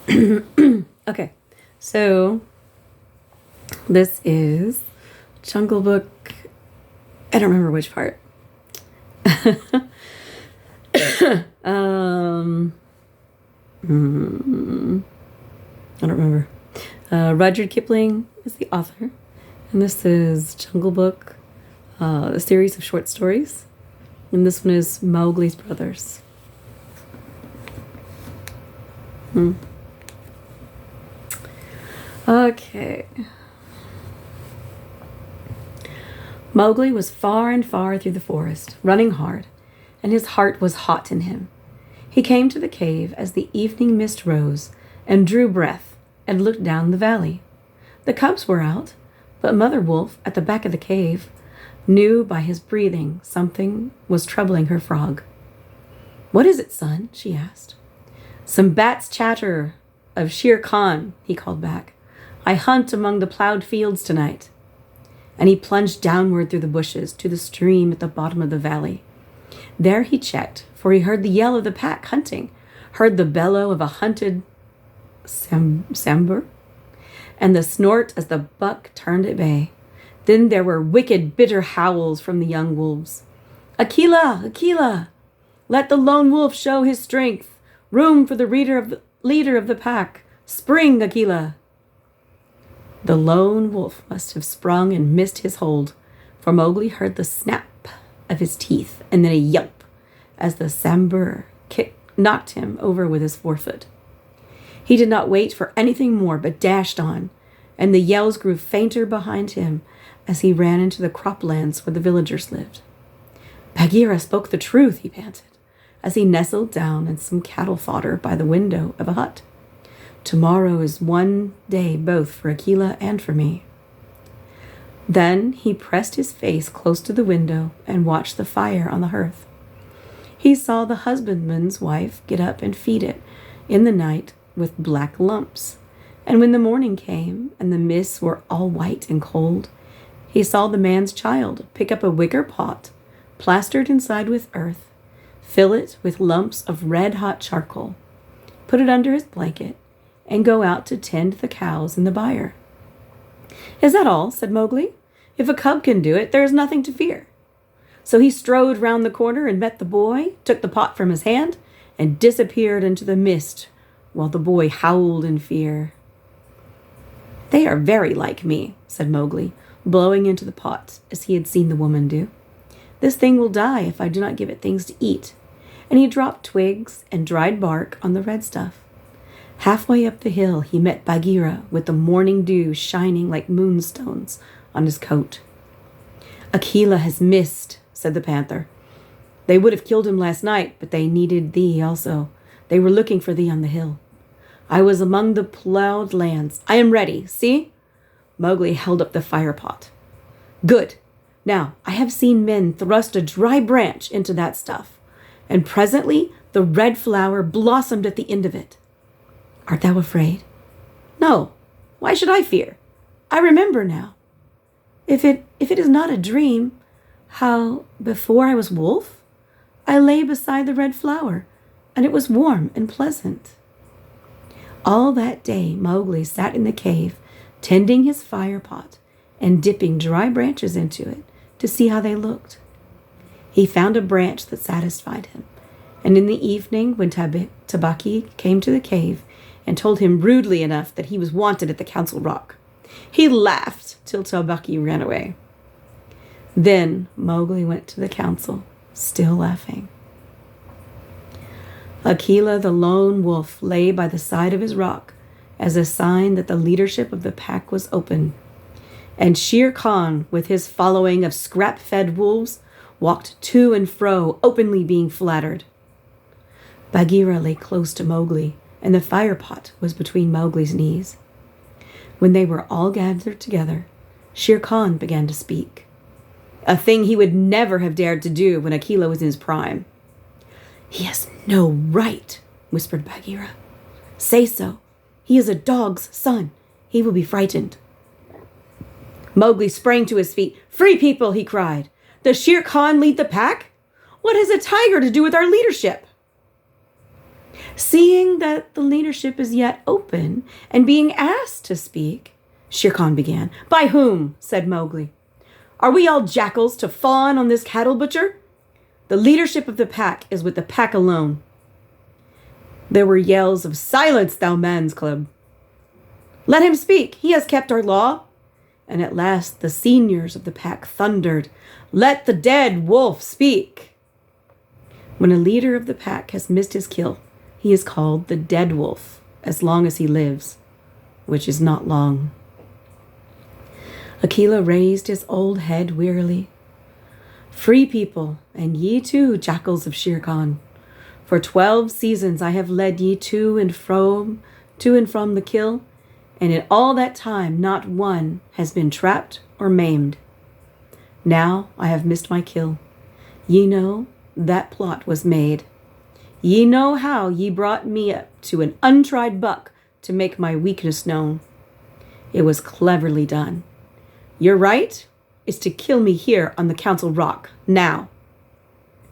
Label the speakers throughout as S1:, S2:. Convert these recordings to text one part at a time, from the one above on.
S1: Okay, so this is Jungle Book. I don't remember which part. I don't remember. Rudyard Kipling is the author, and this is Jungle Book, a series of short stories, and this one is Mowgli's Brothers. Okay. Mowgli was far and far through the forest, running hard, and his heart was hot in him. He came to the cave as the evening mist rose, and drew breath, and looked down the valley. The cubs were out, but Mother Wolf, at the back of the cave, knew by his breathing something was troubling her frog. "What is it, son?" she asked. "Some bats chatter of Shere Khan," he called back. "I hunt among the plowed fields tonight." And he plunged downward through the bushes to the stream at the bottom of the valley. There he checked, for he heard the yell of the pack hunting, heard the bellow of a hunted sambar, and the snort as the buck turned at bay. Then there were wicked, bitter howls from the young wolves. "Akela! Akela! Let the lone wolf show his strength. Room for the leader of the pack. Spring, Akela!" The lone wolf must have sprung and missed his hold, for Mowgli heard the snap of his teeth and then a yelp as the sambar knocked him over with his forefoot. He did not wait for anything more, but dashed on, and the yells grew fainter behind him as he ran into the croplands where the villagers lived. "Bagheera spoke the truth," he panted, as he nestled down in some cattle fodder by the window of a hut. "Tomorrow is one day both for Akela and for me." Then he pressed his face close to the window and watched the fire on the hearth. He saw the husbandman's wife get up and feed it in the night with black lumps. And when the morning came and the mists were all white and cold, he saw the man's child pick up a wicker pot, plastered inside with earth, fill it with lumps of red-hot charcoal, put it under his blanket, and go out to tend the cows in the byre. "Is that all?" said Mowgli. "If a cub can do it, there is nothing to fear." So he strode round the corner and met the boy, took the pot from his hand, and disappeared into the mist while the boy howled in fear. "They are very like me," said Mowgli, blowing into the pot as he had seen the woman do. "This thing will die if I do not give it things to eat." And he dropped twigs and dried bark on the red stuff. Halfway up the hill, he met Bagheera with the morning dew shining like moonstones on his coat. "Akela has missed," said the panther. "They would have killed him last night, but they needed thee also. They were looking for thee on the hill. I was among the plowed lands. I am ready. See?" Mowgli held up the fire pot. "Good. Now, I have seen men thrust a dry branch into that stuff, and presently the red flower blossomed at the end of it. Art thou afraid?" "No. Why should I fear? I remember now. If it is not a dream, how, before I was wolf, I lay beside the red flower, and it was warm and pleasant." All that day Mowgli sat in the cave, tending his fire pot and dipping dry branches into it to see how they looked. He found a branch that satisfied him, and in the evening, when Tabaki came to the cave and told him rudely enough that he was wanted at the council rock, he laughed till Tabaki ran away. Then Mowgli went to the council, still laughing. Akela the lone wolf lay by the side of his rock as a sign that the leadership of the pack was open, and Shere Khan, with his following of scrap-fed wolves, walked to and fro, openly being flattered. Bagheera lay close to Mowgli, and the fire pot was between Mowgli's knees. When they were all gathered together, Shere Khan began to speak, a thing he would never have dared to do when Akela was in his prime. "He has no right," whispered Bagheera. "Say so. He is a dog's son. He will be frightened." Mowgli sprang to his feet. "Free people," he cried. "Does Shere Khan lead the pack? What has a tiger to do with our leadership?" Seeing that the leadership is yet open and being asked to speak, Shere Khan began. By whom? Said Mowgli. Are we all jackals to fawn on this cattle butcher? The leadership of the pack is with the pack alone. There were yells of silence, thou man's club. Let him speak. He has kept our law. And at last the seniors of the pack thundered, Let the dead wolf speak. When a leader of the pack has missed his kill, he is called the dead wolf as long as he lives, which is not long. Akela raised his old head wearily. Free people, and ye too, jackals of Shere Khan. For 12 seasons I have led ye to and from the kill, and in all that time not one has been trapped or maimed. Now I have missed my kill. Ye know that plot was made. Ye know how ye brought me up to an untried buck to make my weakness known. It was cleverly done. Your right is to kill me here on the council rock, now.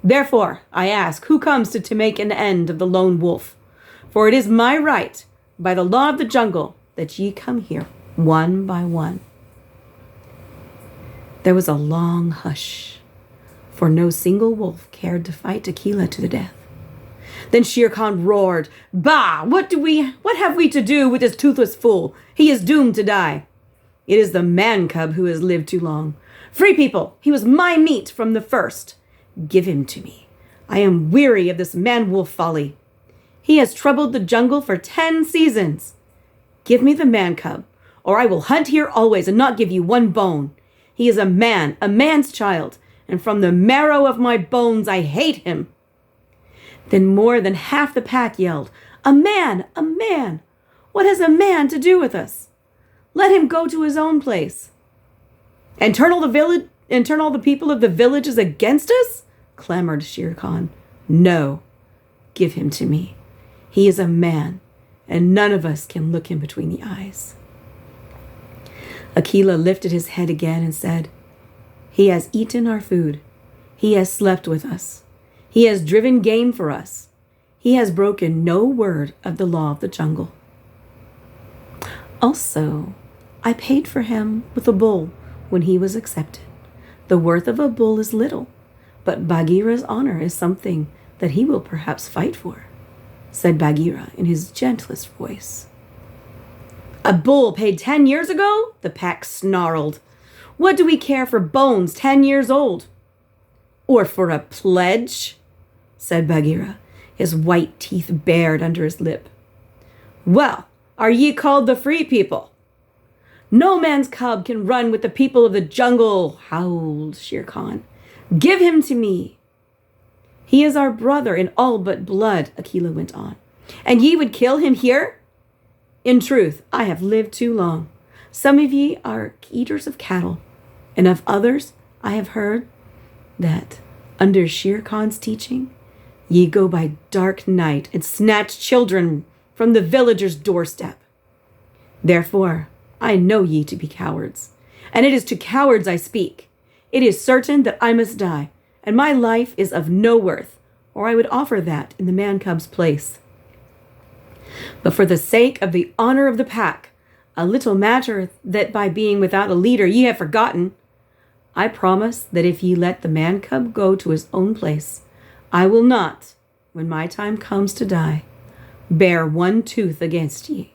S1: Therefore, I ask, who comes to make an end of the lone wolf? For it is my right, by the law of the jungle, that ye come here, one by one. There was a long hush, for no single wolf cared to fight Akela to the death. Then Shere Khan roared, Bah! What have we to do with this toothless fool? He is doomed to die. It is the man-cub who has lived too long. Free people, he was my meat from the first. Give him to me. I am weary of this man-wolf folly. He has troubled the jungle for 10 seasons. Give me the man-cub, or I will hunt here always and not give you one bone. He is a man's child, and from the marrow of my bones I hate him. Then more than half the pack yelled, A man! A man! What has a man to do with us? Let him go to his own place. And turn all the people of the villages against us? Clamored Shere Khan. No, give him to me. He is a man, and none of us can look him between the eyes. Akela lifted his head again and said, He has eaten our food. He has slept with us. He has driven game for us. He has broken no word of the law of the jungle. Also, I paid for him with a bull when he was accepted. The worth of a bull is little, but Bagheera's honor is something that he will perhaps fight for, said Bagheera in his gentlest voice. A bull paid 10 years ago? The pack snarled. What do we care for bones 10 years old? Or for a pledge? Said Bagheera, his white teeth bared under his lip. Well, are ye called the free people? No man's cub can run with the people of the jungle, howled Shere Khan. Give him to me. He is our brother in all but blood, Akela went on. And ye would kill him here? In truth, I have lived too long. Some of ye are eaters of cattle, and of others I have heard that, under Shere Khan's teaching, ye go by dark night and snatch children from the villager's doorstep. Therefore, I know ye to be cowards, and it is to cowards I speak. It is certain that I must die, and my life is of no worth, or I would offer that in the man-cub's place. But for the sake of the honor of the pack, a little matter that by being without a leader ye have forgotten, I promise that if ye let the man-cub go to his own place, I will not, when my time comes to die, bear one tooth against ye.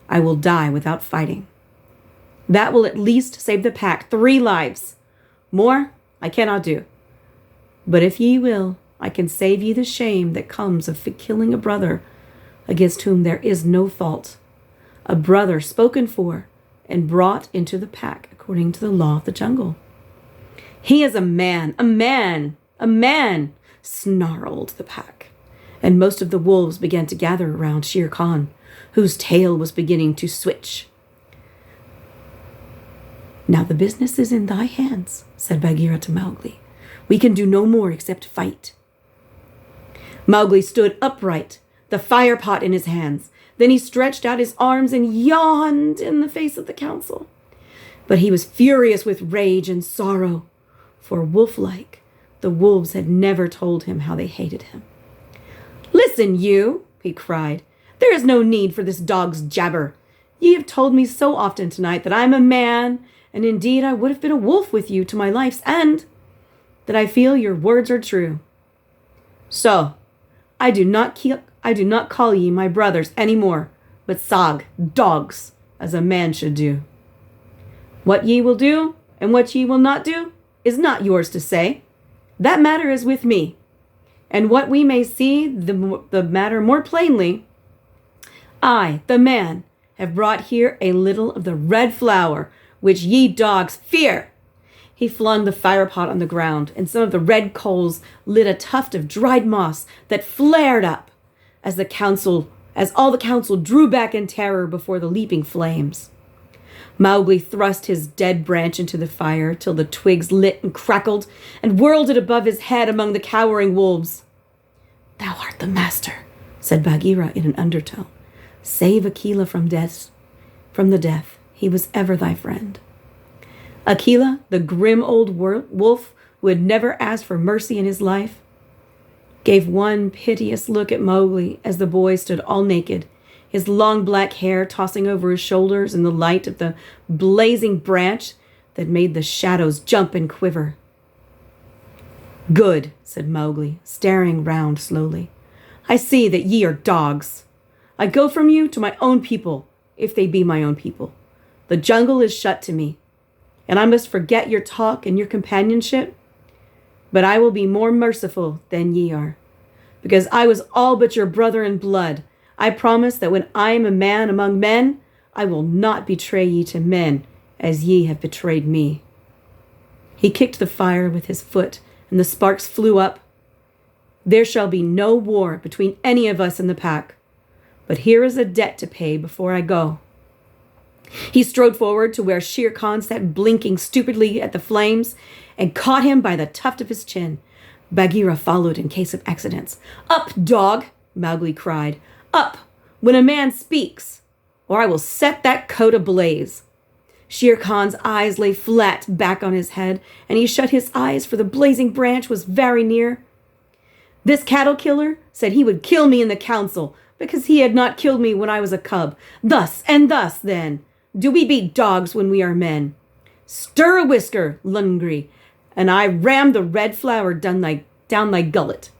S1: I will die without fighting. That will at least save the pack 3 lives. More I cannot do. But if ye will, I can save ye the shame that comes of killing a brother against whom there is no fault, a brother spoken for and brought into the pack according to the law of the jungle. He is a man, snarled the pack, and most of the wolves began to gather around Shere Khan, whose tail was beginning to switch. Now the business is in thy hands, said Bagheera to Mowgli. We can do no more except fight. Mowgli stood upright, the fire pot in his hands. Then he stretched out his arms and yawned in the face of the council. But he was furious with rage and sorrow, for wolf-like, the wolves had never told him how they hated him. Listen, you! he cried. "There is no need for this dog's jabber. Ye have told me so often tonight that I am a man, and indeed I would have been a wolf with you to my life's end, that I feel your words are true. So, I do not call ye my brothers any more, but sog, dogs, as a man should do. What ye will do, and what ye will not do, is not yours to say. That matter is with me. And what we may see the matter more plainly, I, the man, have brought here a little of the red flower, which ye dogs fear." He flung the fire pot on the ground, and some of the red coals lit a tuft of dried moss that flared up as all the council drew back in terror before the leaping flames. Mowgli thrust his dead branch into the fire till the twigs lit and crackled, and whirled it above his head among the cowering wolves. "Thou art the master," said Bagheera in an undertone. "Save Akela from the death. He was ever thy friend." Akela, the grim old wolf who had never asked for mercy in his life, gave one piteous look at Mowgli as the boy stood all naked, his long black hair tossing over his shoulders in the light of the blazing branch that made the shadows jump and quiver. "Good," said Mowgli, staring round slowly. "I see that ye are dogs. I go from you to my own people, if they be my own people. The jungle is shut to me, and I must forget your talk and your companionship. But I will be more merciful than ye are, because I was all but your brother in blood. I promise that when I am a man among men, I will not betray ye to men as ye have betrayed me." He kicked the fire with his foot, and the sparks flew up. "There shall be no war between any of us in the pack. But here is a debt to pay before I go." He strode forward to where Shere Khan sat blinking stupidly at the flames, and caught him by the tuft of his chin. Bagheera followed in case of accidents. "Up, dog!" Mowgli cried. "Up, when a man speaks, or I will set that coat ablaze." Shere Khan's eyes lay flat back on his head, and he shut his eyes, for the blazing branch was very near. "This cattle killer said he would kill me in the council, because he had not killed me when I was a cub. Thus and thus, then, do we beat dogs when we are men. Stir a whisker, Lungri, and I ram the red flower down thy gullet."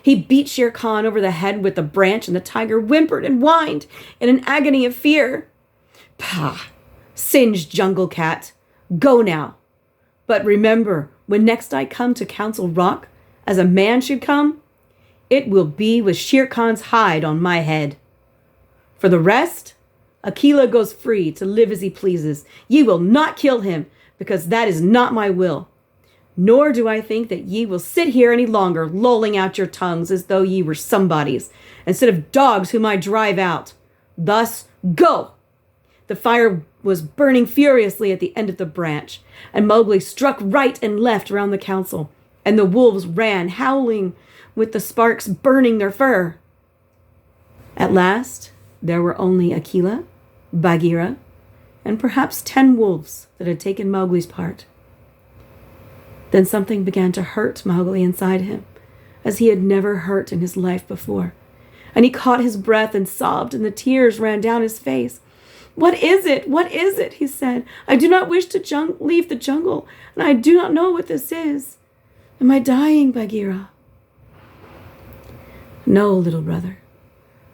S1: He beat Shere Khan over the head with the branch, and the tiger whimpered and whined in an agony of fear. "Pah! Singed jungle cat. Go now. But remember, when next I come to Council Rock, as a man should come, it will be with Shere Khan's hide on my head. For the rest, Akela goes free to live as he pleases. Ye will not kill him, because that is not my will. Nor do I think that ye will sit here any longer, lolling out your tongues as though ye were somebodies, instead of dogs whom I drive out. Thus, go!" The fire was burning furiously at the end of the branch, and Mowgli struck right and left around the council, and the wolves ran, howling, with the sparks burning their fur. At last, there were only Akela, Bagheera, and perhaps 10 wolves that had taken Mowgli's part. Then something began to hurt Mowgli inside him, as he had never hurt in his life before, and he caught his breath and sobbed, and the tears ran down his face. "What is it? What is it?" he said. "I do not wish to leave the jungle, and I do not know what this is. Am I dying, Bagheera?" "No, little brother.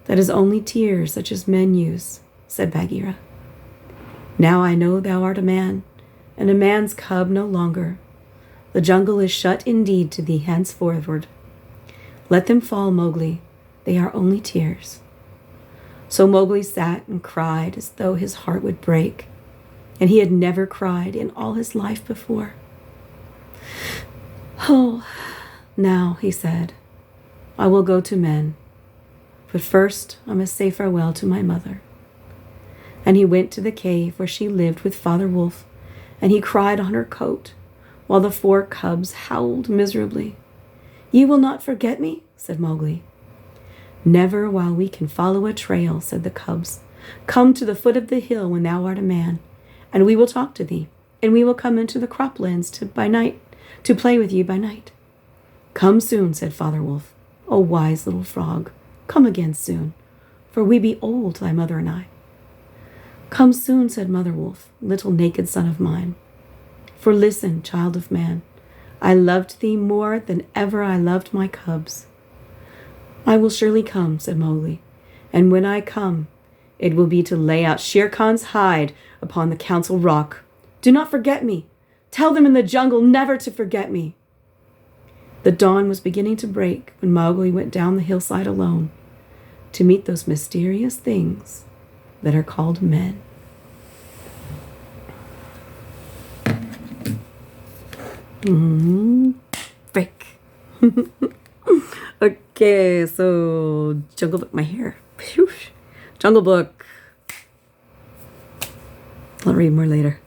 S1: That is only tears such as men use," said Bagheera. "Now I know thou art a man, and a man's cub no longer. The jungle is shut indeed to thee henceforward. Let them fall, Mowgli. They are only tears." So Mowgli sat and cried as though his heart would break, and he had never cried in all his life before. "Oh, now," he said, "I will go to men. But first I must say farewell to my mother." And he went to the cave where she lived with Father Wolf, and he cried on her coat, while the 4 cubs howled miserably. "Ye will not forget me?" said Mowgli. "Never while we can follow a trail," said the cubs. "Come to the foot of the hill when thou art a man, and we will talk to thee, and we will come into the croplands to play with you by night." "Come soon," said Father Wolf. "O wise little frog, Come again soon, for we be old, thy mother and I. Come soon, said Mother Wolf, little naked son of mine. For listen, child of man, I loved thee more than ever I loved my cubs. I will surely come, said Mowgli, and when I come, it will be to lay out Shere Khan's hide upon the Council Rock. Do not forget me. Tell them in the jungle never to forget me. The dawn was beginning to break when Mowgli went down the hillside alone to meet those mysterious things that are called men. Break. Okay, so Jungle Book, my hair. Phew. Jungle Book. I'll read more later.